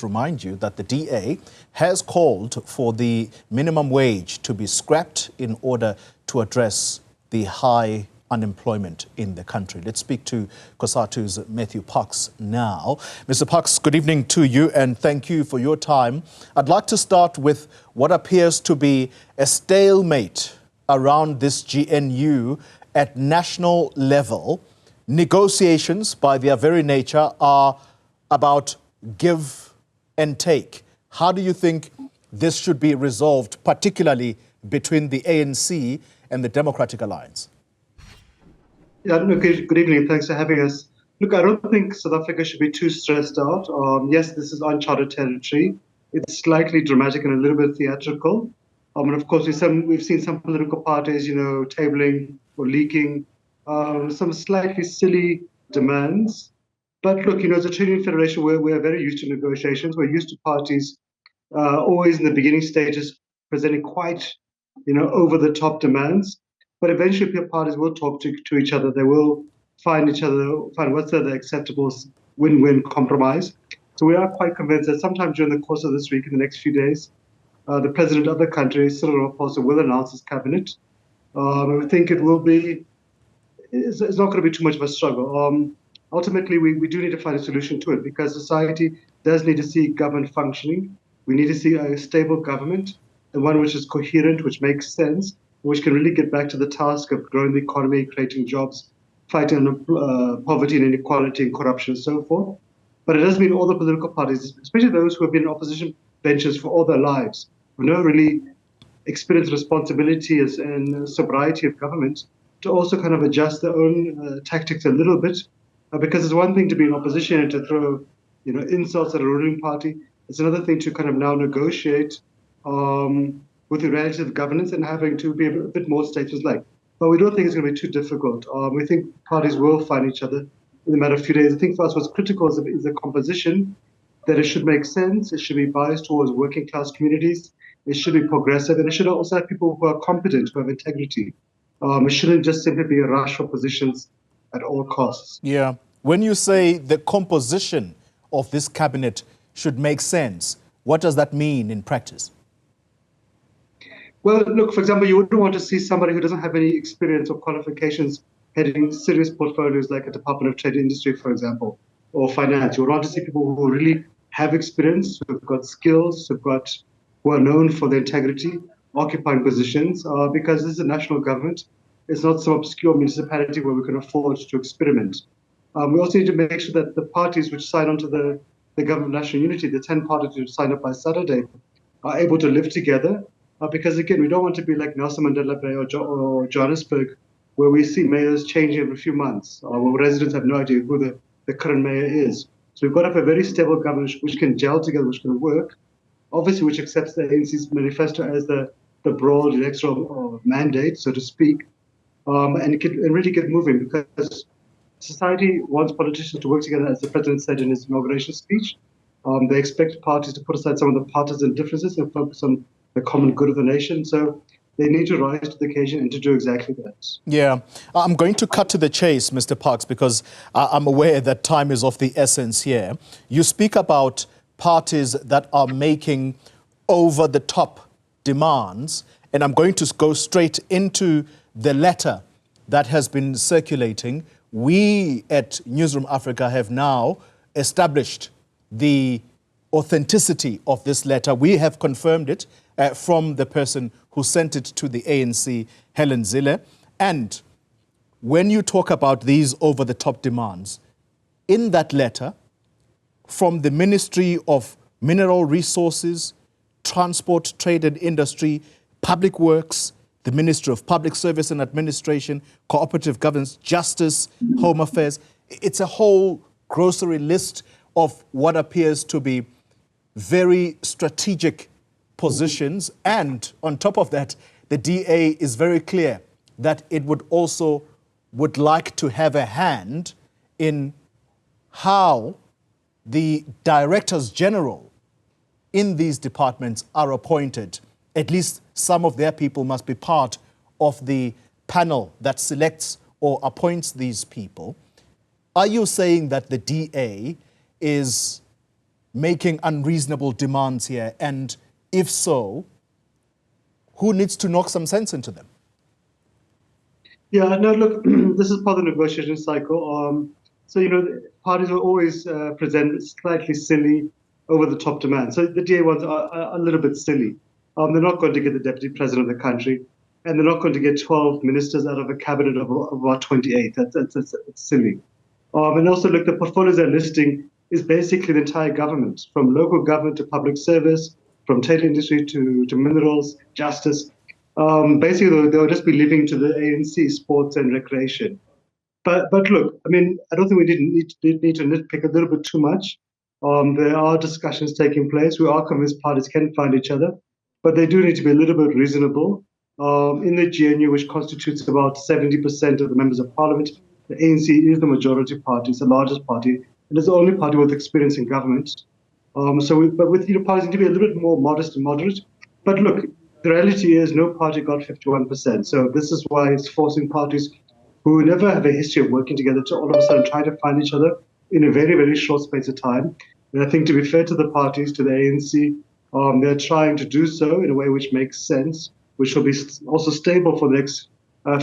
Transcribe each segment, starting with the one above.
remind you that the DA has called for the minimum wage to be scrapped in order to address the high unemployment in the country. Let's speak to Cosatu's Matthew Parks now. Mr. Parks, good evening to you and thank you for your time. I'd like to start with what appears to be a stalemate around this GNU at national level. Negotiations, by their very nature, are about give and take. How do you think this should be resolved, particularly between the ANC and the Democratic Alliance? Yeah, look, good evening. Thanks for having us. Look, I don't think South Africa should be too stressed out. Yes, this is uncharted territory. It's slightly dramatic and a little bit theatrical. And of course, we've seen some political parties, tabling or leaking some slightly silly demands. But look, as a trade union federation, we're very used to negotiations. We're used to parties always in the beginning stages presenting quite, over-the-top demands. But eventually, parties will talk to each other. They will find what's the acceptable win-win compromise. So we are quite convinced that sometime during the course of this week, in the next few days, the president of the country, Cyril Ramaphosa, will announce his cabinet. We think it's not going to be too much of a struggle. Ultimately, we do need to find a solution to it because society does need to see government functioning. We need to see a stable government and one which is coherent, which makes sense, which can really get back to the task of growing the economy, creating jobs, fighting poverty and inequality and corruption and so forth. But it does mean all the political parties, especially those who have been in opposition benches for all their lives, who know really experienced responsibility and sobriety of government, to also kind of adjust their own tactics a little bit. Because it's one thing to be in opposition and to throw, insults at a ruling party. It's another thing to kind of now negotiate with the reality of governance and having to be a bit more statist-like. But we don't think it's going to be too difficult. We think parties will find each other in a matter of a few days. I think for us what's critical is the composition, that it should make sense, it should be biased towards working class communities, it should be progressive, and it should also have people who are competent, who have integrity. It shouldn't just simply be a rush for positions at all costs. Yeah. When you say the composition of this cabinet should make sense, what does that mean in practice? Well, look, for example, you wouldn't want to see somebody who doesn't have any experience or qualifications heading serious portfolios like a Department of Trade and Industry, for example, or finance. You would want to see people who really have experience, who've got skills, who are known for their integrity, occupying positions, because this is a national government. It's not some obscure municipality where we can afford to experiment. We also need to make sure that the parties which sign on to the Government of National Unity, the 10 parties who sign up by Saturday, are able to live together. Because, again, we don't want to be like Nelson Mandela Bay or Johannesburg, where we see mayors changing every few months, where residents have no idea who the current mayor is. So we've got to have a very stable government which can gel together, which can work, obviously which accepts the ANC's manifesto as the broad electoral mandate, so to speak, and really get moving, because society wants politicians to work together, as the president said in his inauguration speech. They expect parties to put aside some of the partisan differences and focus on the common good of the nation. So they need to rise to the occasion and to do exactly that. Yeah. I'm going to cut to the chase, Mr. Parks, because I'm aware that time is of the essence here. You speak about parties that are making over-the-top demands, and I'm going to go straight into the letter that has been circulating. We at Newzroom Afrika have now established the authenticity of this letter. We have confirmed it from the person who sent it to the ANC, Helen Zille. And when you talk about these over-the-top demands, in that letter, from the Ministry of Mineral Resources, Transport, Trade and Industry, Public Works, the Ministry of Public Service and Administration, Cooperative Governance, Justice, Home Affairs, it's a whole grocery list of what appears to be very strategic positions. And on top of that, the DA is very clear that it would like to have a hand in how the directors general in these departments are appointed. At least some of their people must be part of the panel that selects or appoints these people. Are you saying that the DA is making unreasonable demands here? And if so, who needs to knock some sense into them? Yeah, no, look, this is part of the negotiation cycle. So, parties will always present slightly silly, over the top demands. So the DA ones are a little bit silly. They're not going to get the deputy president of the country, and they're not going to get 12 ministers out of a cabinet of about 28. That's silly. And also, look, the portfolios they're listing is basically the entire government, from local government to public service, from trade industry to minerals, justice. Basically, they'll just be leaving to the ANC, sports and recreation. But look, I mean, I don't think we need to nitpick a little bit too much. There are discussions taking place. We are convinced parties can find each other, but they do need to be a little bit reasonable. In the GNU, which constitutes about 70% of the members of parliament, the ANC is the majority party, it's the largest party, and it's the only party with experience in government. But with parties need to be a little bit more modest and moderate. But look, the reality is no party got 51%. So this is why it's forcing parties who never have a history of working together to all of a sudden try to find each other in a very, very short space of time. And I think to be fair to the parties, to the ANC, they're trying to do so in a way which makes sense, which will be also stable for the next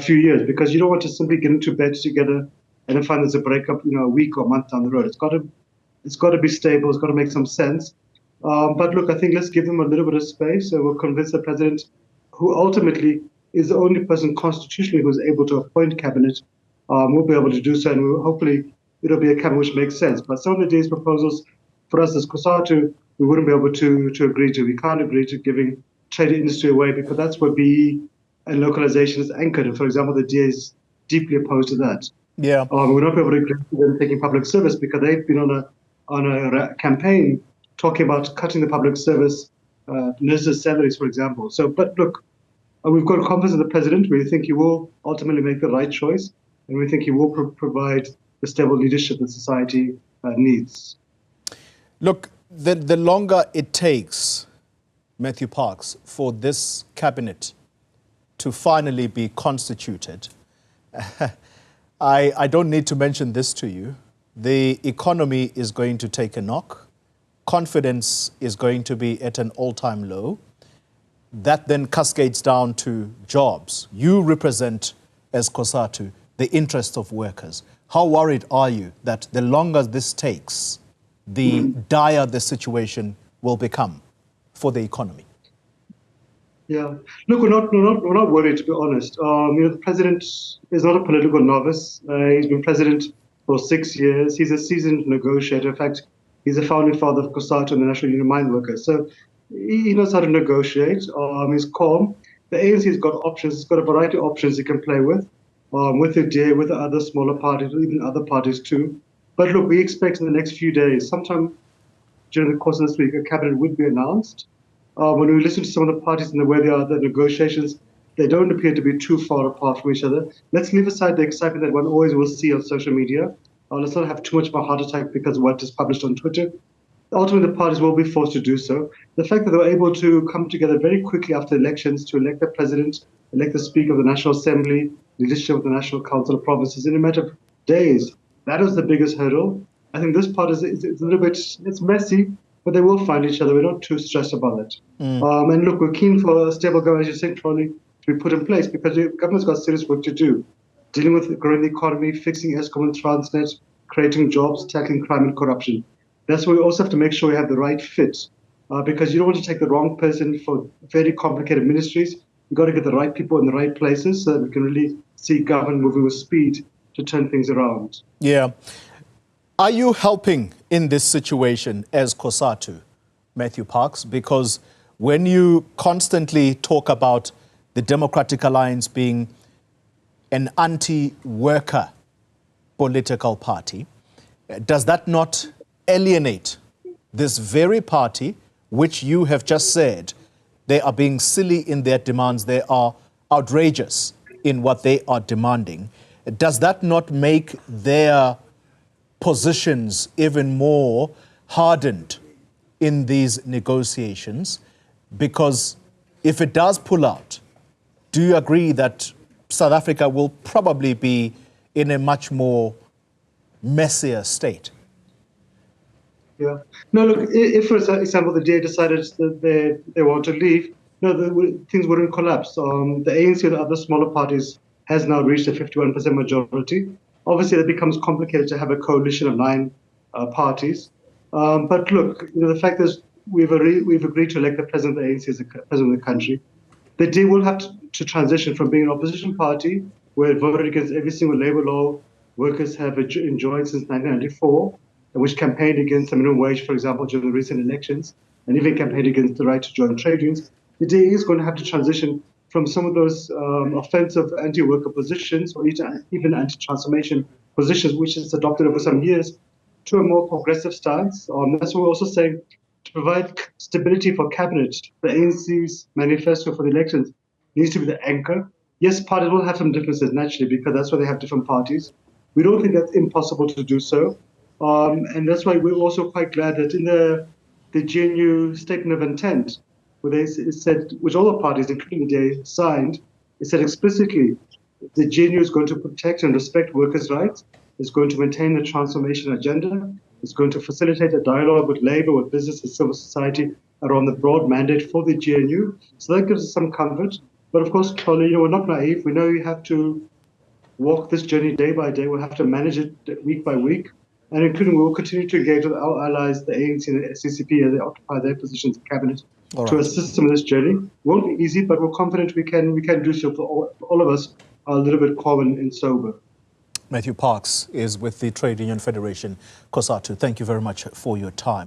few years, because you don't want to simply get into bed together and then find there's a breakup, a week or a month down the road. It's got to be stable. It's got to make some sense. But look, I think let's give them a little bit of space. So we'll convince the president, who ultimately is the only person constitutionally who's able to appoint cabinet, will be able to do so, and hopefully it'll be a cabinet which makes sense. But some of the DA's proposals for us as Cosatu, we wouldn't be able to agree to. We can't agree to giving trade industry away, because that's where BE and localization is anchored. And for example, the DA is deeply opposed to that. Yeah. We're not able to agree to them taking public service, because they've been on a campaign talking about cutting the public service nurses' salaries, for example. So, but look, we've got confidence in the president. We think he will ultimately make the right choice, and we think he will provide the stable leadership that society needs. Look, the longer it takes, Matthew Parks, for this cabinet to finally be constituted, I don't need to mention this to you. The economy is going to take a knock. Confidence is going to be at an all-time low. That then cascades down to jobs. You represent, as Cosatu, the interest of workers. How worried are you that the longer this takes, the dire the situation will become for the economy? Yeah, look, we're not worried, to be honest. The president is not a political novice. He's been president for 6 years. He's a seasoned negotiator. In fact, he's a founding father of Cosatu and the National Union of Mine Workers. So he knows how to negotiate. He's calm. The ANC has got options. It's got a variety of options he can play with the DA, with the other smaller parties, even other parties too. But look, we expect in the next few days, sometime during the course of this week, a cabinet would be announced. When we listen to some of the parties and the way they are, the negotiations, they don't appear to be too far apart from each other. Let's leave aside the excitement that one always will see on social media. Let's not have too much of a heart attack because of what is published on Twitter. Ultimately, the parties will be forced to do so. The fact that they were able to come together very quickly after elections to elect the president, elect the Speaker of the National Assembly, leadership of the National Council of Provinces in a matter of days, that was the biggest hurdle. I think this part is a little bit, it's messy, but they will find each other. We're not too stressed about it. And look, we're keen for a stable government, as you said, Trolley, to be put in place, because the government's got serious work to do. Dealing with growing the economy, fixing Eskom and Transnet, creating jobs, tackling crime and corruption. That's why we also have to make sure we have the right fit, because you don't want to take the wrong person for very complicated ministries. You've got to get the right people in the right places so that we can really see government moving with speed to turn things around. Yeah. Are you helping in this situation as Cosatu, Matthew Parks? Because when you constantly talk about the Democratic Alliance being an anti-worker political party, does that not alienate this very party, which you have just said they are being silly in their demands, they are outrageous in what they are demanding? Does that not make their positions even more hardened in these negotiations? Because if it does pull out, do you agree that South Africa will probably be in a much more messier state? Yeah. No, look, if, for example, the DA decided that they want to leave, no, things wouldn't collapse. The ANC and other smaller parties has now reached a 51% majority. Obviously, it becomes complicated to have a coalition of 9 parties. But look, the fact is we've agreed to elect the president of the ANC as the president of the country. The DA will have to transition from being an opposition party where it voted against every single labor law workers have enjoyed since 1994, which campaigned against the minimum wage, for example, during the recent elections, and even campaigned against the right to join trade unions. The DA is going to have to transition from some of those offensive anti-worker positions or even anti-transformation positions, which it's adopted over some years, to a more progressive stance. That's what we're also saying. To provide stability for cabinet, the ANC's manifesto for the elections needs to be the anchor. Yes, parties will have some differences naturally because that's why they have different parties. We don't think that's impossible to do so. And that's why we're also quite glad that in the GNU statement of intent, where it said, which all the parties, including the DA, signed, it said explicitly the GNU is going to protect and respect workers' rights, is going to maintain the transformation agenda, is going to facilitate a dialogue with labor, with business and civil society around the broad mandate for the GNU. So that gives us some comfort. But of course, Tolly, we're not naive. We know you have to walk this journey day by day. We'll have to manage it week by week. And including, we will continue to engage with our allies, the ANC and the SCCP, as they occupy their positions in cabinet, to assist them in this journey. It won't be easy, but we're confident we can do so for all of us are a little bit calm and sober. Matthew Parks is with the Trade Union Federation, Cosatu. Thank you very much for your time.